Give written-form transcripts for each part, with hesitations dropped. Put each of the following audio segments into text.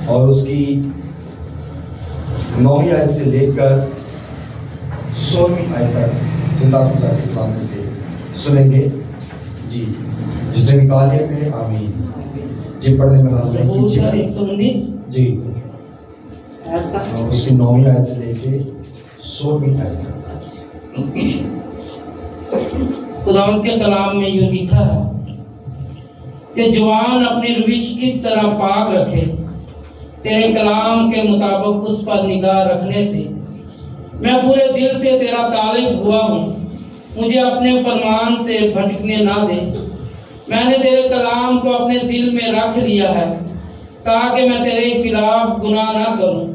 اور اس کی 9ویں آیت سے لے کر 16ویں آیت تک زندہ اللہ کے کلام میں سے سنیں گے. جی جس نے نکال لیا کہ آمین. جی پڑھنے میں نام کیجیے. جی اس کی 9ویں آیت سے لے کے 16ویں آیت تک. خداوند کے کلام میں یوں لکھا ہے کہ جوان اپنی روش کس طرح پاک رکھے، تیرے کلام کے مطابق اس پر نگاہ رکھنے سے میں پورے دل سے تیرا طالب ہوا ہوں. مجھے اپنے فرمان سے بھٹکنے نہ دے. میں نے تیرے کلام کو اپنے دل میں رکھ لیا ہے تاکہ میں تیرے خلاف گناہ نہ کروں.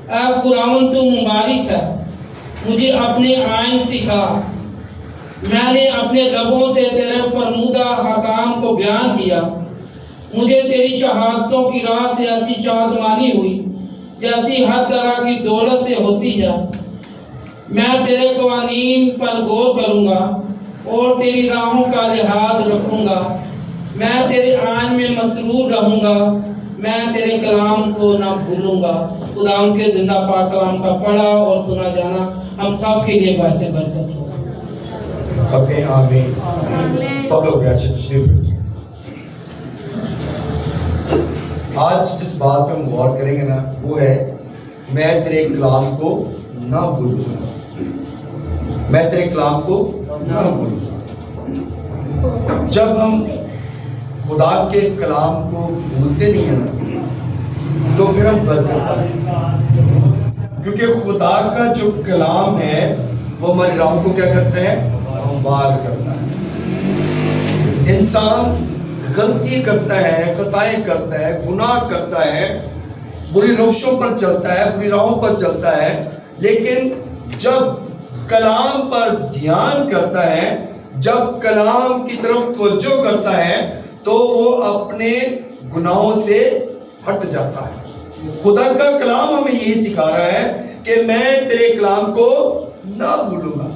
اے خداوند تو مبارک ہے، مجھے اپنے آئین سکھا. میں نے اپنے لبوں سے تیرے فرمودہ حکام کو بیان کیا. مجھے تیری شہادتوں کی راہ سے ایسی شادمانی ہوئی جیسی ہر طرح کی دولت سے ہوتی ہے. میں تیرے قوانین پر غور کروں گا اور تیری راہوں کا لحاظ رکھوں گا. میں تیرے آئین میں مسرور رہوں گا. میں تیرے کلام کو نہ بھولوں گا. خداوند کے زندہ پاک کلام کا پڑھا اور سنا جانا ہم سب کے لیے باعث برکت ہو. سب کے آمین. سب لوگ بیٹھ تشریف رکھیں. آج جس بات پہ ہم غور کریں گے نا وہ ہے میں تیرے کلام کو نہ بھولوں گا. میں تیرے کلام کو نہ بھولوں گا. جب ہم خدا کے کلام کو بھولتے نہیں ہیں نا تو پھر ہم برکت پاتے ہیں، کیونکہ خدا کا جو کلام ہے وہ ہماری راہوں کو کیا کرتا ہے؟ ہموار کرتا ہے. انسان غلطی کرتا ہے، خطائیں کرتا ہے، گناہ کرتا ہے، بری روشوں پر چلتا ہے، بری راہوں پر چلتا ہے، لیکن جب کلام پر دھیان کرتا ہے، جب کلام کی طرف توجہ کرتا ہے تو وہ اپنے گناہوں سے ہٹ جاتا ہے. خدا کا کلام ہمیں یہی سکھا رہا ہے کہ میں تیرے کلام کو نہ بھولوں گا.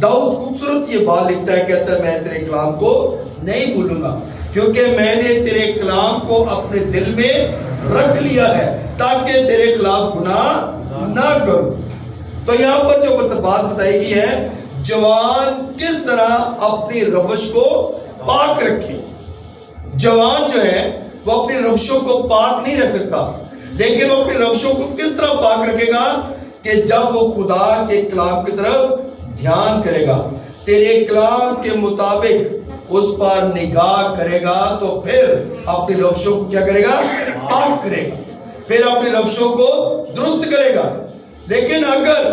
داؤد خوبصورت یہ بات لکھتا ہے، کہتا ہے میں تیرے کلام کو نہیں بھولوں گا کیونکہ میں نے تیرے کلام کو اپنے دل میں رکھ لیا ہے تاکہ تیرے خلاف گناہ نہ کروں. تو یہاں پر جو بات بتائی گئی ہے جوان کس طرح اپنی روش کو پاک رکھے. جوان جو ہے وہ اپنی روشوں کو پاک نہیں رکھ سکتا، لیکن وہ اپنی روشوں کو کس طرح پاک رکھے گا کہ جب وہ خدا کے کلام کی طرف دھیان کرے گا، تیرے کلام کے مطابق اس پر نگاہ کرے گا تو پھر اپنی روشوں کو کیا کرے گا؟ پاک کرے گا، پھر اپنی روشوں کو درست کرے گا. لیکن اگر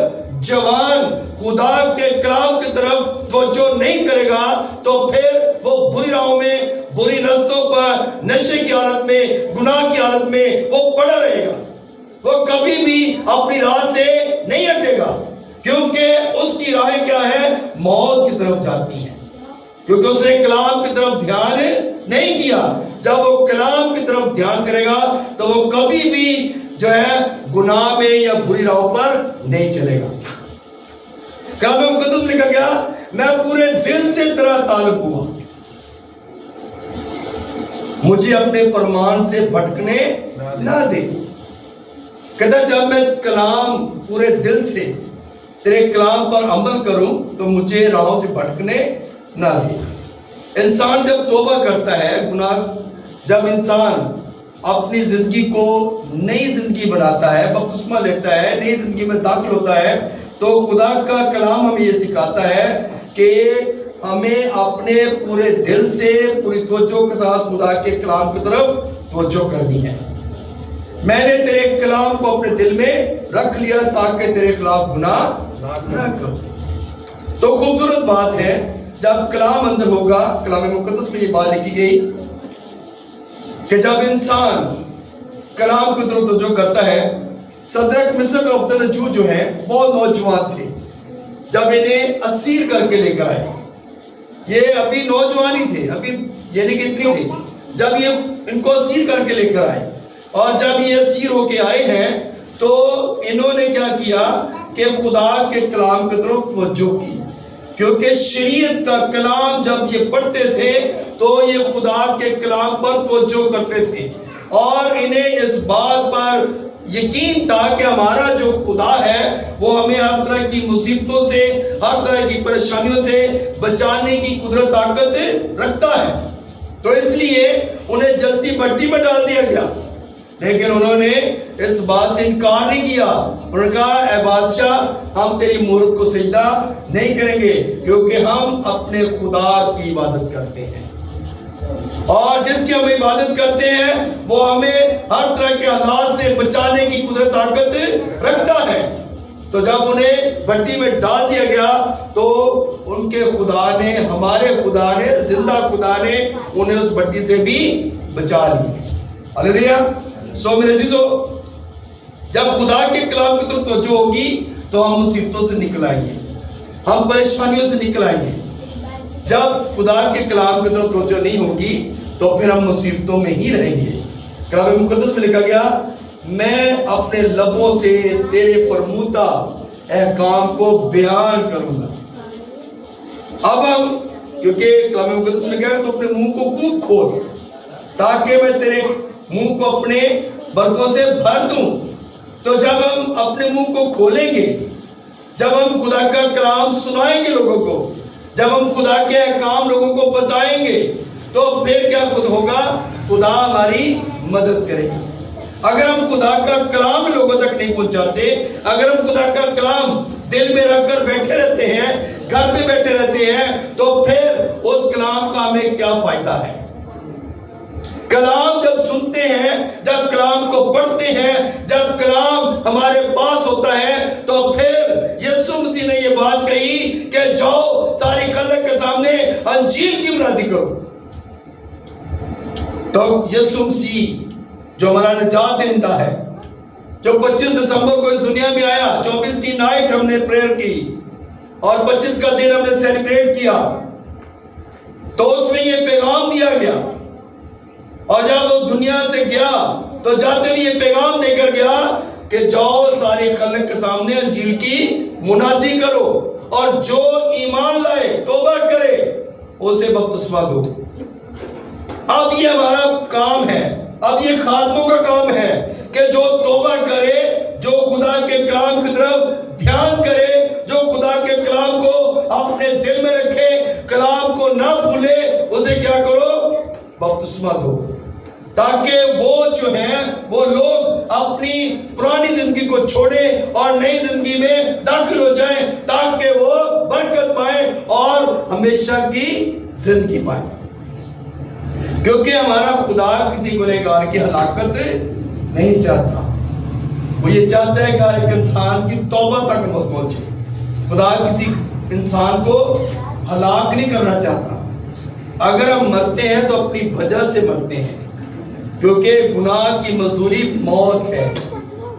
جوان خدا کے کلام کی طرف توجہ نہیں کرے گا تو پھر وہ بری راہوں میں، بری رستوں پر، نشے کی حالت میں، گناہ کی حالت میں وہ پڑا رہے گا. وہ کبھی بھی اپنی راہ سے نہیں ہٹے گا کیونکہ اس کی راہیں کیا ہے؟ موت کی طرف جاتی ہیں، کیونکہ اس نے کلام کی طرف دھیان نہیں کیا. جب وہ کلام کی طرف دھیان کرے گا تو وہ کبھی بھی جو ہے گناہ میں یا بری راہوں پر نہیں چلے گا. کلام مقدس میں لکھا گیا میں پورے دل سے تیرا طالب ہوا، مجھے اپنے فرمان سے بھٹکنے نہ دے. کہتا جب میں کلام پورے دل سے تیرے کلام پر عمل کروں تو مجھے راہوں سے بھٹکنے نہ دے. انسان جب توبہ کرتا ہے، گناہ جب انسان اپنی زندگی کو نئی زندگی بناتا ہے، بپتسمہ لیتا ہے، نئی زندگی میں داخل ہوتا ہے، تو خدا کا کلام ہمیں یہ سکھاتا ہے کہ ہمیں اپنے پورے دل سے پوری توجہ کے ساتھ خدا کے کلام کی طرف توجہ کرنی ہے. میں نے تیرے کلام کو اپنے دل میں رکھ لیا تاکہ تیرے خلاف گناہ نہ کروں. تو خوبصورت بات ہے جب کلام اندر ہوگا. کلام مقدس میں یہ بات لکھی گئی کہ جب انسان کلام کی طرف توجہ کرتا ہے. صدرک مصر کا عبدالنجود جو ہیں بہت نوجوان تھے جب انہیں اسیر کر کے لے کر آئے. یہ ابھی نوجوان ہی تھے، ابھی یعنی کہ اتنی تھی جب یہ ان کو اسیر کر کے لے کر آئے. اور جب یہ اسیر ہو کے آئے ہیں تو انہوں نے کیا کیا کہ خدا کے کلام کی طرف توجہ کی، کیونکہ شریعت کا کلام جب یہ پڑھتے تھے تو یہ خدا کے کلام پر توجہ کرتے تھے اور انہیں اس بات پر یقین تھا کہ ہمارا جو خدا ہے وہ ہمیں ہر طرح کی مصیبتوں سے، ہر طرح کی پریشانیوں سے بچانے کی قدرت طاقت رکھتا ہے. تو اس لیے انہیں جلدی بھٹی میں ڈال دیا گیا، لیکن انہوں نے اس بات سے انکار نہیں کیا. انہوں نے کہا اے بادشاہ، ہم تیری مورت کو سجدہ نہیں کریں گے، کیونکہ ہم اپنے خدا کی عبادت کرتے ہیں، اور جس کی ہم عبادت کرتے ہیں وہ ہمیں ہر طرح کے حالات سے بچانے کی قدرت طاقت رکھتا ہے. تو جب انہیں بھٹی میں ڈال دیا گیا تو ان کے خدا نے، ہمارے خدا نے، زندہ خدا نے انہیں اس بھٹی سے بھی بچا لیا. ہلیلویا. سو میرے عزیزو، جب خدا کے کلام کی طرف توجہ ہوگی تو ہم مصیبتوں سے نکل آئیں گے، ہم پریشانیوں سے نکل آئیں گے. جب خدا کے کلام کی طرف توجہ نہیں ہوگی تو پھر ہم مصیبتوں میں ہی رہیں گے. کلام مقدس میں لکھا گیا میں اپنے لبوں سے تیرے فرمودہ احکام کو بیان کروں گا. اب ہم، کیونکہ کلام مقدس میں کہا ہے تو اپنے منہ کو خوب کھول تاکہ میں تیرے منہ کو اپنے برکوں سے بھر دوں. تو جب ہم اپنے منہ کو کھولیں گے، جب ہم خدا کا کلام سنائیں گے لوگوں کو، جب ہم خدا کے احکام لوگوں کو بتائیں گے، تو پھر کیا خود ہوگا؟ خدا ہماری مدد کرے گا. اگر ہم خدا کا کلام لوگوں تک نہیں پہنچاتے، اگر ہم خدا کا کلام دل میں رکھ کر بیٹھے رہتے ہیں، گھر میں بیٹھے رہتے ہیں، تو پھر اس کلام کا ہمیں کیا فائدہ ہے؟ کلام جب سنتے ہیں، جب کلام کو پڑھتے ہیں، جب کلام ہمارے پاس ہوتا ہے، تو پھر یسوع مسیح نے یہ بات کہی کہ جاؤ ساری خلق کے سامنے انجیل کی منادی کرو. تو یسوع مسیح جو ہمارا نجات دہندہ ہے، جو 25 دسمبر کو اس دنیا میں آیا، 24 کی نائٹ ہم نے پریئر کی اور 25 کا دن ہم نے سیلیبریٹ کیا، تو اس میں یہ پیغام دیا گیا. اور جب وہ دنیا سے گیا تو جاتے ہوئے یہ پیغام دے کر گیا کہ جاؤ ساری خلق کے سامنے انجیل کی منادی کرو، اور جو ایمان لائے، توبہ کرے، اسے بپتسمہ دو. اب یہ ہمارا کام ہے، اب یہ خادموں کا کام ہے کہ جو توبہ کرے، جو خدا کے کلام کی طرف دھیان کرے، جو خدا کے کلام کو اپنے دل میں رکھے، کلام کو نہ بھولے، اسے کیا کرو؟ بپتسمہ دو، تاکہ وہ جو ہیں وہ لوگ اپنی پرانی زندگی کو چھوڑیں اور نئی زندگی میں داخل ہو جائیں، تاکہ وہ برکت پائیں اور ہمیشہ کی زندگی پائیں. کیونکہ ہمارا خدا کسی گنہگار کی ہلاکت نہیں چاہتا، وہ یہ چاہتا ہے کہ ہر ایک انسان کی توبہ تک پہنچے. خدا کسی انسان کو ہلاک نہیں کرنا چاہتا. اگر ہم مرتے ہیں تو اپنی وجہ سے مرتے ہیں، کیونکہ گناہ کی مزدوری موت ہے،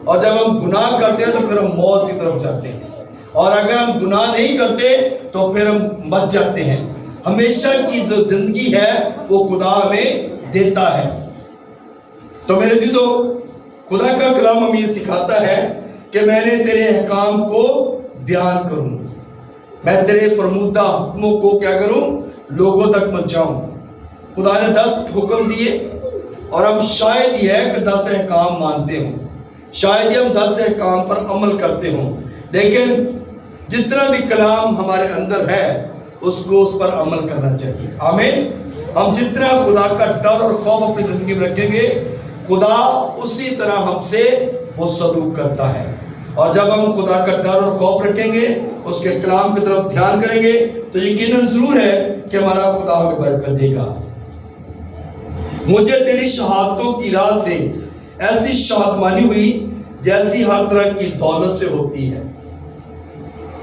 اور جب ہم گناہ کرتے ہیں تو پھر ہم موت کی طرف جاتے ہیں، اور اگر ہم گناہ نہیں کرتے تو پھر ہم بچ جاتے ہیں. ہمیشہ کی جو زندگی ہے وہ خدا ہمیں دیتا ہے. تو میرے عزیزو، خدا کا کلام ہمیں یہ سکھاتا ہے کہ میں نے تیرے احکام کو بیان کروں، میں تیرے فرمودہ حکموں کو کیا کروں؟ لوگوں تک پہنچاؤں. خدا نے 10 حکم دیے، اور ہم شاید یہ ہے کہ 10 احکام مانتے ہوں، شاید ہی ہم 10 احکام پر عمل کرتے ہوں، لیکن جتنا بھی کلام ہمارے اندر ہے اس کو اس پر عمل کرنا چاہیے. آمین. ہم جتنا خدا کا ڈر اور خوف اپنی زندگی میں رکھیں گے، خدا اسی طرح ہم سے وہ سلوک کرتا ہے. اور جب ہم خدا کا ڈر اور خوف رکھیں گے، اس کے کلام کی طرف دھیان کریں گے، تو یقیناً ضرور ہے کہ ہمارا خدا ہمیں برکت دے گا. مجھے تیری شہادتوں کی راہ سے ایسی شادمانی ہوئی جیسی ہر طرح کی دولت سے ہوتی ہے.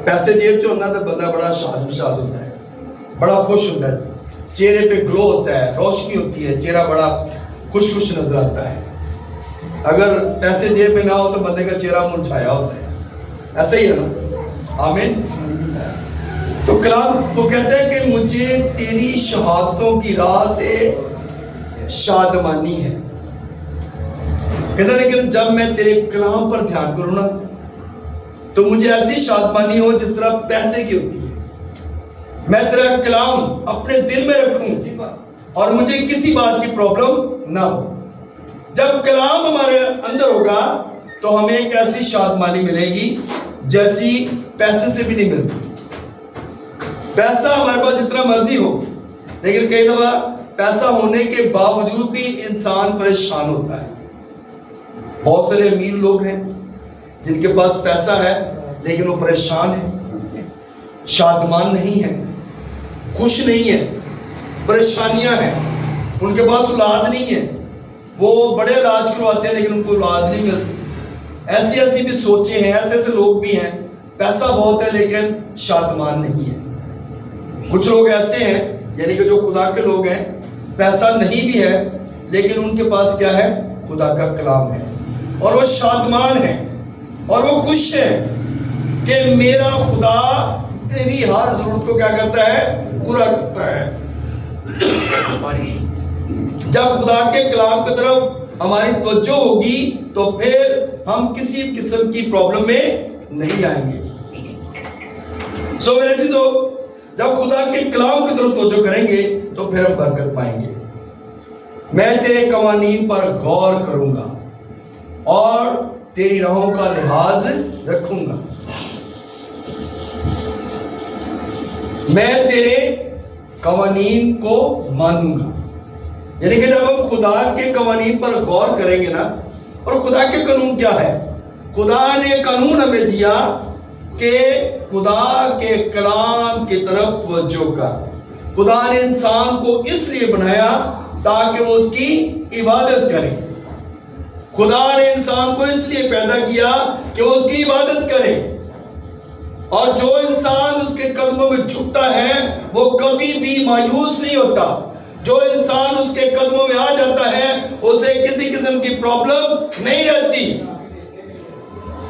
پیسے جیب سے ہونا تو بندہ بڑا شاد ہوتا ہے، بڑا خوش ہوتا ہے، چہرے پہ گلو ہوتا ہے، روشنی ہوتی ہے، چہرہ بڑا خوش نظر آتا ہے. اگر پیسے جیب میں نہ ہو تو بندے کا چہرہ مرجھایا ہوتا ہے. ایسا ہی ہے نا؟ آمین. تو کلام وہ کہتا ہے کہ مجھے تیری شہادتوں کی راہ سے شادمانی ہے. کہتا ہے لیکن جب میں تیرے کلام پر دھیان کروں نا تو مجھے ایسی شادمانی ہو جس طرح پیسے کی ہوتی ہے. میں تیرا کلام اپنے دل میں رکھوں اور مجھے کسی بات کی پرابلم نہ ہو. جب کلام ہمارے اندر ہوگا تو ہمیں ایک ایسی شادمانی ملے گی جیسی پیسے سے بھی نہیں ملتی۔ پیسہ ہمارے پاس جتنا مرضی ہو، لیکن کئی دفعہ پیسہ ہونے کے باوجود بھی انسان پریشان ہوتا ہے۔ بہت سارے امیر لوگ ہیں جن کے پاس پیسہ ہے لیکن وہ پریشان ہیں، شادمان نہیں ہیں، خوش نہیں ہیں، پریشانیاں ہیں، ان کے پاس اولاد نہیں ہے، وہ بڑے علاج کرواتے ہیں لیکن ان کو اولاد نہیں ملتی۔ ایسی ایسی بھی سوچیں ہیں، ایسے ایسے لوگ بھی ہیں، پیسہ بہت ہے لیکن شادمان نہیں ہے۔ کچھ لوگ ایسے ہیں یعنی کہ جو خدا کے لوگ ہیں، پیسہ نہیں بھی ہے لیکن ان کے پاس کیا ہے؟ خدا کا کلام ہے، اور وہ شادمان ہیں اور وہ خوش ہیں کہ میرا خدا میری ہر ضرورت کو کیا کرتا ہے؟ پورا کرتا ہے۔ جب خدا کے کلام کی طرف ہماری توجہ ہوگی تو پھر ہم کسی قسم کی پرابلم میں نہیں آئیں گے۔ سو میرے عزیزو، جب خدا کے کلام کی طرف توجہ کریں گے تو پھر ہم برکت پائیں گے۔ میں تیرے قوانین پر غور کروں گا اور تیری راہوں کا لحاظ رکھوں گا۔ میں تیرے قوانین کو مانوں گا، یعنی کہ جب ہم خدا کے قوانین پر غور کریں گے نا، اور خدا کے قانون کیا ہے؟ خدا نے قانون ہمیں دیا کہ خدا کے کلام کی طرف توجہ کر۔ خدا نے انسان کو اس لیے بنایا تاکہ وہ اس کی عبادت کرے۔ خدا نے انسان کو اس لیے پیدا کیا کہ وہ اس کی عبادت کرے، اور جو انسان اس کے قدموں میں جھکتا ہے وہ کبھی بھی مایوس نہیں ہوتا۔ جو انسان اس کے قدموں میں آ جاتا ہے اسے کسی قسم کی پرابلم نہیں رہتی۔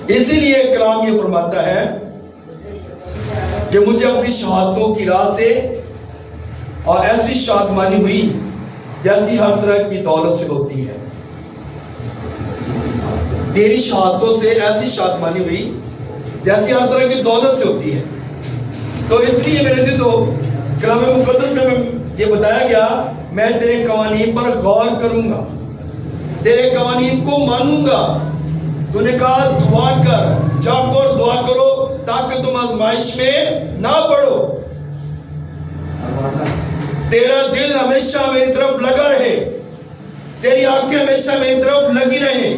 اسی لیے کلام یہ فرماتا ہے کہ مجھے اپنی شہادتوں کی راہ سے اور ایسی شادمانی ہوئی جیسی ہر طرح کی دولت سے ہوتی ہے۔ تیری شہادتوں سے ایسی شادمانی ہوئی جیسی ہر طرح کی دولت سے ہوتی ہے۔ تو اس لیے میرے عزیزو، کلام مقدس میں یہ بتایا گیا، میں تیرے قوانین پر غور کروں گا، تیرے قوانین کو مانوں گا۔ تو نے کہا دعا کر، جاگو اور دعا کرو تاکہ تم آزمائش میں نہ پڑو۔ تیرا دل ہمیشہ میری طرف لگا رہے، تیری آنکھیں ہمیشہ میری طرف لگی رہیں،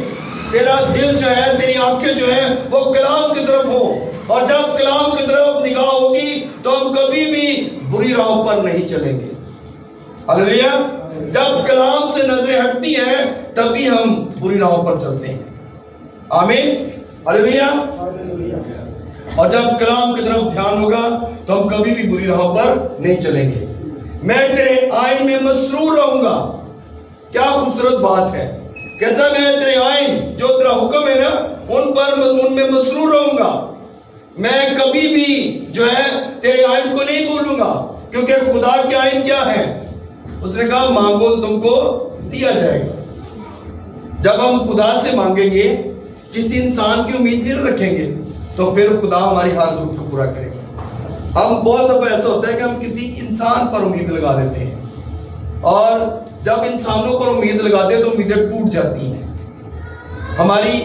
تیرا دل جو ہے، تیری آنکھیں جو ہیں وہ کلام کی طرف ہو، اور جب کلام کی طرف نگاہ ہوگی تو ہم کبھی بھی بری راہوں پر نہیں چلیں گے۔ ہلیلویا! جب کلام سے نظریں ہٹتی ہیں تبھی ہم بری راہوں پر چلتے ہیں۔ آمین، ہلیلویا! اور جب کلام کی طرف دھیان ہوگا تو ہم کبھی بھی بری راہوں پر نہیں چلیں گے۔ میں تیرے آئین میں مسرور رہوں گا۔ کیا خوبصورت بات ہے، کہتا میں تیرے آئین جو تیرا حکم ہے نا، ان میں مسرور رہوں گا۔ میں کبھی بھی جو ہے تیرے آئین کو نہیں بھولوں گا، کیونکہ خدا کے آئین کیا ہے؟ اس نے کہا مانگو تو تم کو دیا جائے گا۔ جب ہم خدا سے مانگیں گے، کسی انسان کی امید نہیں رکھیں گے، تو پھر خدا ہماری ہر ضرورت کو پورا کرے گا۔ ہم بہت دفعہ ایسا ہوتا ہے کہ ہم کسی انسان پر امید لگا دیتے ہیں، اور جب انسانوں پر امید لگاتے ہیں تو امیدیں ٹوٹ جاتی ہیں، ہماری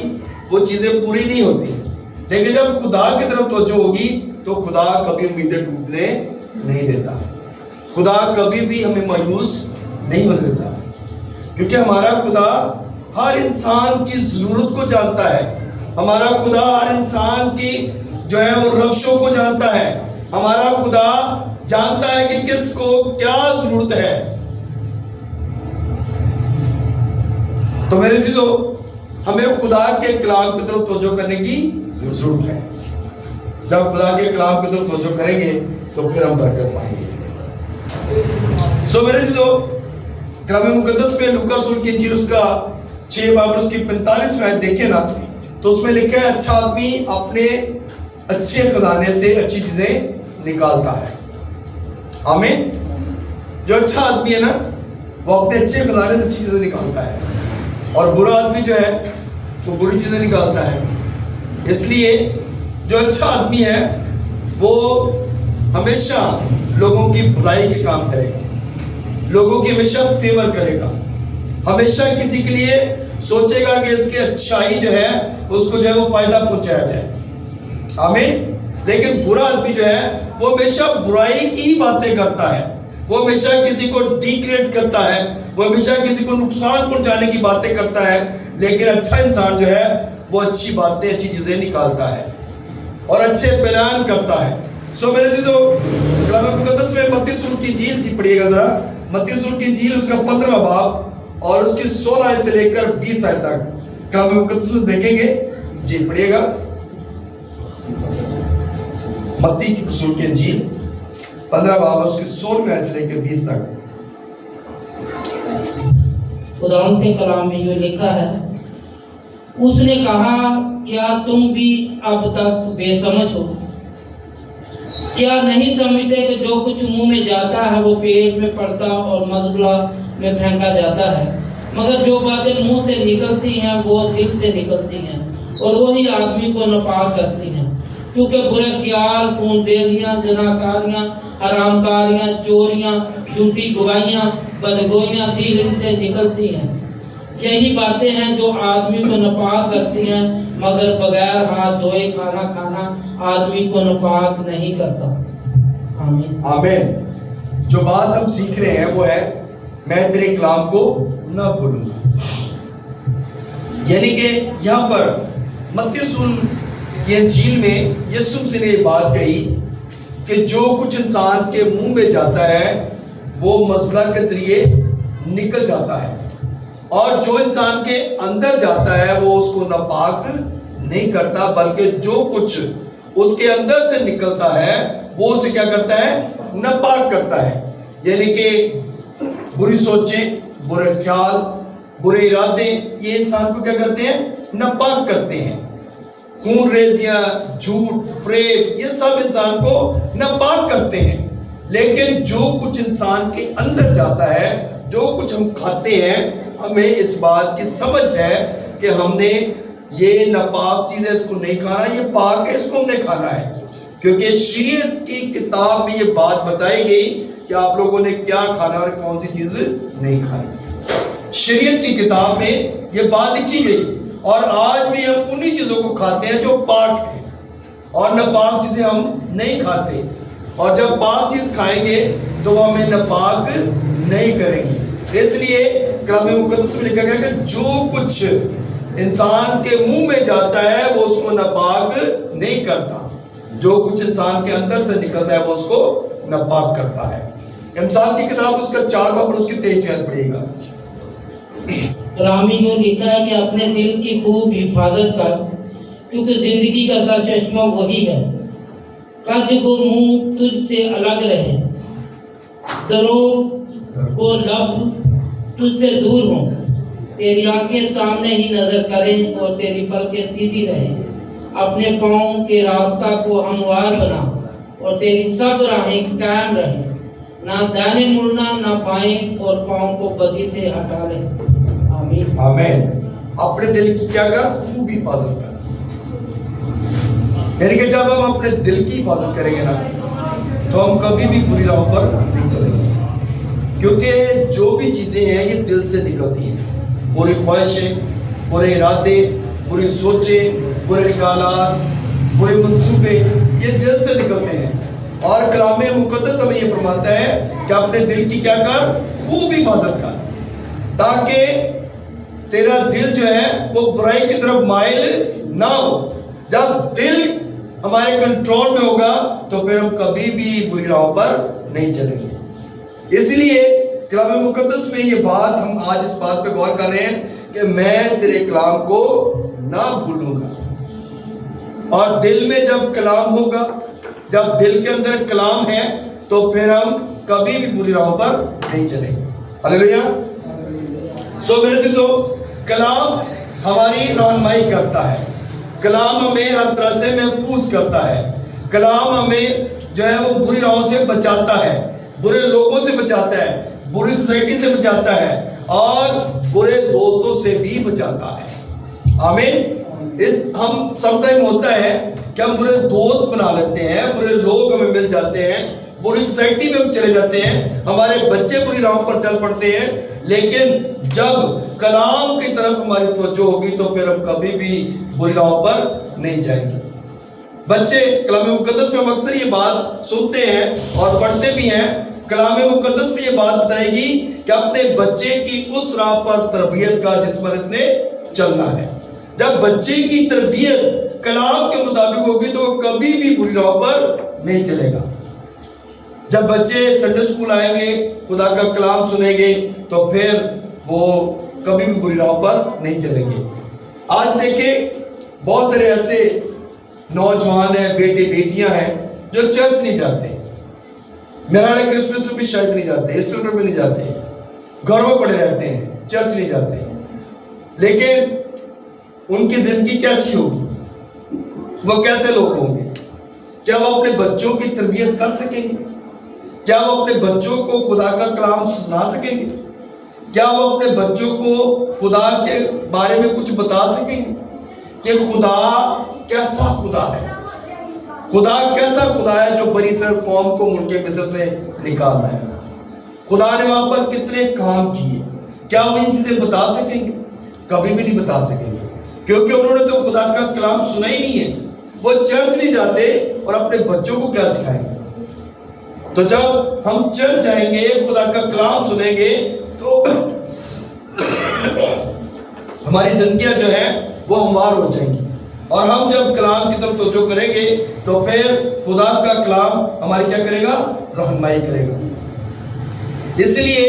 وہ چیزیں پوری نہیں ہوتی۔ لیکن جب خدا کی طرف توجہ ہوگی تو خدا کبھی امیدیں ٹوٹنے نہیں دیتا، خدا کبھی بھی ہمیں مایوس نہیں ہونے دیتا، کیونکہ ہمارا خدا ہر انسان کی ضرورت کو جانتا ہے۔ ہمارا خدا ہر انسان کی جو ہے وہ روشوں کو جانتا ہے۔ ہمارا خدا جانتا ہے کہ کس کو کیا ضرورت ہے۔ تو میرے عزیزو، ہمیں خدا کے کلام کی طرف توجہ کرنے کی ضرورت ہے۔ جب خدا کے کلام کی طرف توجہ کریں گے تو پھر ہم برکت پائیں گے۔ سو میرے عزیزو، کلام مقدس میں لوکا رسول کی انجیل اس کا 6 باب اس کی 45 آیت دیکھیں نا، تو اس میں لکھا ہے اچھا آدمی اپنے اچھے خزانے سے اچھی چیزیں نکالتا ہے۔ آمین۔ جو اچھا آدمی ہے نا، وہ اپنے اچھے خزانے سے اچھی چیزیں نکالتا ہے، اور برا آدمی جو ہے وہ بری چیزیں نکالتا ہے۔ اس لیے جو اچھا آدمی ہے وہ ہمیشہ لوگوں کی بھلائی کے کام کرے گا، لوگوں کی ہمیشہ فیور کرے گا، ہمیشہ کسی کے لیے سوچے گا کہ اس کی اچھائی جو ہے اس کو جو ہے وہ فائدہ پہنچایا جائے. آمین. لیکن برا آدمی جو ہے وہ ہمیشہ برائی کی باتیں کرتا ہے, وہ ہمیشہ کسی کو ڈیگریڈ کرتا ہے, وہ ہمیشہ کسی کو نقصان پہنچانے کی باتیں کرتا ہے. لیکن اچھا انسان جو ہے وہ اچھی باتیں, اچھی چیزیں نکالتا ہے اور اچھے بیان کرتا ہے. سو میرے عزیزو, کلام مقدس میں متی رسول کی انجیل کی پڑھیے گا ذرا. متی رسول کی انجیل اس کا 15واں باب اور اس کی 16 آیت سے لے کر 20 آیت تک کلام مقدس میں دیکھیں گے. جی پڑھیے گا. متی رسول کی انجیل 15 باب اس کی 16 آیت سے لے کر 20 تک. خداوند کے کلام میں یہ لکھا ہے, اس نے کہا کیا تم بھی اب تک بے سمجھ ہو؟ کیا نہیں سمجھتے کہ جو کچھ منہ میں جاتا ہے وہ پیٹ میں پڑتا اور مزبلہ میں پھینکا جاتا ہے؟ مگر جو باتیں منہ سے نکلتی ہیں وہ دل سے نکلتی ہیں اور وہی آدمی کو ناپاک کرتی ہیں. کیونکہ برے خیال, خون ریزیاں, زناکاریاں, حرام کاریاں, چوریاں, جھوٹی گواہیاں, بدگوئیاں دل سے نکلتی ہیں. یہی باتیں ہیں جو آدمی کو ناپاک کرتی ہیں, مگر بغیر ہاتھ دھوئے کھانا کھانا آدمی کو ناپاک نہیں کرتا. آمین. آمین. جو بات ہم سیکھ رہے ہیں وہ ہے میں تیرے کلام کو نہ بھولوں گا. یعنی کہ یہاں پر متی رسول کی انجیل میں یسوع مسیح نے یہ بات کہی کہ جو کچھ انسان کے منہ میں جاتا ہے وہ مزبلہ کے ذریعے نکل جاتا ہے, اور جو انسان کے اندر جاتا ہے وہ اس کو ناپاک نہیں کرتا, بلکہ جو کچھ اس کے اندر سے نکلتا ہے وہ اسے کیا کرتا ہے؟ ناپاک کرتا ہے. یعنی کہ بری سوچیں, برے خیال, برے ارادے یہ انسان کو کیا کرتے ہیں؟ ناپاک کرتے ہیں. خون ریزیاں, جھوٹ, فریب یہ سب انسان کو ناپاک کرتے ہیں. لیکن جو کچھ انسان کے اندر جاتا ہے, جو کچھ ہم کھاتے ہیں, ہمیں اس بات کی سمجھ ہے کہ ہم نے یہ ناپاک چیز ہے اس کو نہیں کھانا, یہ پاک ہے اس کو ہم نے کھانا ہے. کیونکہ شریعت کی کتاب میں یہ بات بتائی گئی کہ آپ لوگوں نے کیا کھانا اور کون سی چیز نہیں کھانی. شریعت کی کتاب میں یہ بات لکھی گئی, اور آج بھی ہم انہی چیزوں کو کھاتے ہیں جو پاک ہیں, اور ناپاک چیزیں ہم نہیں کھاتے. اور جب پاک چیز کھائیں گے تو وہ ہمیں ناپاک نہیں کریں گی. اس لیے کلام مقدس میں لکھا گیا کہ جو کچھ انسان کے منہ میں جاتا ہے وہ اس کو ناپاک نہیں کرتا, جو کچھ انسان کے اندر سے نکلتا ہے وہ اس کو ناپاک کرتا ہے. امثال کی کتاب اس کا 4 باب اور اس کی 23 آیت پڑھیے گا. کلام میں یوں لکھا ہے کہ اپنے دل کی خوب حفاظت کر, کیونکہ زندگی کا سرچشمہ وہی ہے. قد کو منہ تجھ سے الگ رہے, دروغ کو لب تجھ سے دور ہوں. تیری آنکھیں سامنے ہی نظر کریں اور تیری پلکیں سیدھی رہیں. اپنے پاؤں کے راستہ کو ہموار بنا اور تیری سب راہیں قائم رہیں. نہ دائیں مڑنا نہ بائیں, اور پاؤں کو بدی سے ہٹا لیں. آمین. آمین. اپنے دل کی کیا کر؟ خوب حفاظت کر. یعنی کہ جب ہم اپنے دل کی حفاظت کریں گے نا تو ہم کبھی بھی بری راہ پر نہیں چلیں گے. کیونکہ جو بھی چیزیں ہیں یہ دل سے نکلتی ہیں. بری خواہشیں, برے ارادے, بری سوچیں, برے خیالات, برے منصوبے یہ دل سے نکلتے ہیں. اور کلام مقدس ہمیں یہ فرماتا ہے کہ اپنے دل کی کیا کر؟ خوب حفاظت کر, تاکہ تیرا دل جو ہے وہ برائی کی طرف مائل نہ ہو. جب دل ہمارے کنٹرول میں ہوگا تو پھر ہم کبھی بھی بری راہوں پر نہیں چلیں گے. اس لیے کلام مقدس میں یہ بات, ہم آج اس بات پہ غور کر رہے ہیں کہ میں تیرے کلام کو نہ بھولوں گا. اور دل میں جب کلام ہوگا, جب دل کے اندر کلام ہے تو پھر ہم کبھی بھی بری راہوں پر نہیں چلیں گے. ہلیلویا. سو میرے عزیزو, کلام ہماری رہنمائی کرتا ہے, کلام ہمیں ہر طرح سے محفوظ کرتا ہے, کلام ہمیں جو ہے وہ بری راہوں سے بچاتا ہے, برے لوگوں سے بچاتا ہے, بری سوسائٹی سے بچاتا ہے, اور برے دوستوں سے بھی بچاتا ہے. آمین. ہم سم ٹائم ہوتا ہے کہ ہم برے دوست بنا لیتے ہیں, برے لوگ ہمیں مل جاتے ہیں, بری سوسائٹی میں ہم چلے جاتے ہیں, ہمارے بچے بری راہوں پر چل پڑتے ہیں. لیکن جب کلام کی طرف ہماری توجہ ہوگی تو پھر ہم کبھی بھی بری راہوں پر نہیں جائیں گے. بچے کلام مقدس میں ہم اکثر یہ بات سنتے ہیں اور پڑھتے بھی ہیں. کلام مقدس میں یہ بات بتائے گی کہ اپنے بچے کی اس راہ پر تربیت کا جس پر اس نے چلنا ہے. جب بچے کی تربیت کلام کے مطابق ہوگی تو وہ کبھی بھی بری راہ پر نہیں چلے گا. جب بچے سنڈے اسکول آئیں گے, خدا کا کلام سنیں گے, تو پھر وہ کبھی بھی بری راہ پر نہیں چلیں گے. آج دیکھیں بہت سارے ایسے نوجوان ہیں, بیٹے بیٹیاں ہیں جو چرچ نہیں جاتے. میرا خیال ہے کرسمس میں بھی شاید نہیں جاتے, ایسٹر میں بھی نہیں جاتے, گھروں میں پڑے رہتے ہیں, چرچ نہیں جاتے. لیکن ان کی زندگی کیسی ہوگی, وہ کیسے لوگ ہوں گے؟ کیا وہ اپنے بچوں کی تربیت کر سکیں گے؟ کیا وہ اپنے بچوں کو خدا کا کلام سنا سکیں گے؟ کیا وہ اپنے بچوں کو خدا کے بارے میں کچھ بتا سکیں گے کہ خدا کیسا خدا ہے؟ خدا کیسا خدا ہے جو بری اسرائیل قوم کو ملک مصر سے نکالتا ہے؟ خدا نے وہاں پر کتنے کام کیے, کیا وہ یہ چیزیں بتا سکیں گے؟ کبھی بھی نہیں بتا سکیں گے, کیونکہ انہوں نے تو خدا کا کلام سنا ہی نہیں ہے. وہ چرچ نہیں جاتے اور اپنے بچوں کو کیا سکھائیں گے؟ تو جب ہم چرچ جائیں گے, خدا کا کلام سنیں گے, تو ہماری زندگیاں جو ہیں وہ ہموار ہو جائیں گی. اور ہم جب کلام کی طرف توجہ کریں گے تو پھر خدا کا کلام ہماری کیا کرے گا؟ رہنمائی کرے گا. اس لیے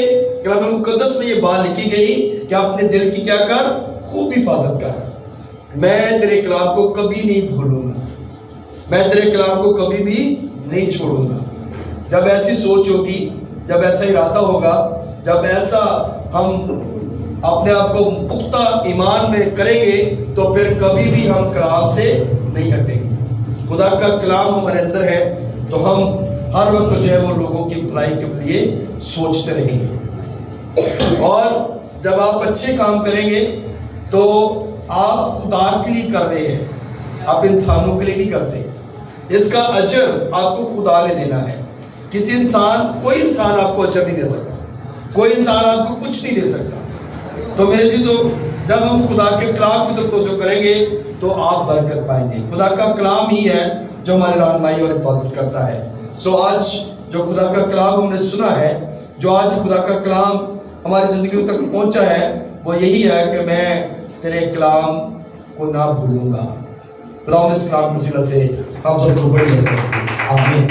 کلام مقدس میں یہ بات لکھی گئی کہ اپنے دل کی کیا کر, خوب حفاظت کر. میں تیرے کلام کو کبھی نہیں بھولوں گا, میں تیرے کلام کو کبھی بھی نہیں چھوڑوں گا. جب ایسی سوچ ہوگی, جب ایسا ارادہ ہوگا, جب ایسا ہم اپنے آپ کو پختہ ایمان میں کریں گے تو پھر کبھی بھی ہم کلام سے نہیں ہٹیں گے. خدا کا کلام ہمارے اندر ہے تو ہم ہر وقت جو ہے وہ لوگوں کی بھلائی کے لیے سوچتے رہیں گے. اور جب آپ اچھے کام کریں گے تو آپ خدا کے لیے کر رہے ہیں, آپ انسانوں کے لیے نہیں کرتے. اس کا اجر آپ کو خدا نے دینا ہے. کسی انسان, کوئی انسان آپ کو اجر نہیں دے سکتا, کوئی انسان آپ کو کچھ نہیں دے سکتا. تو میرے چیزوں, جب ہم خدا کے کلام کی طرف توجہ کریں گے تو آپ برکت پائیں گے. خدا کا کلام ہی ہے جو ہماری رہنمائی اور حفاظت کرتا ہے. سو آج جو خدا کا کلام ہم نے سنا ہے, جو آج خدا کا کلام ہماری زندگیوں تک پہنچا ہے, وہ یہی ہے کہ میں تیرے کلام کو نہ بھولوں گا. خدا اس کلام کی وسیلہ سے ہم سب کو بڑی برکت دے. آمین.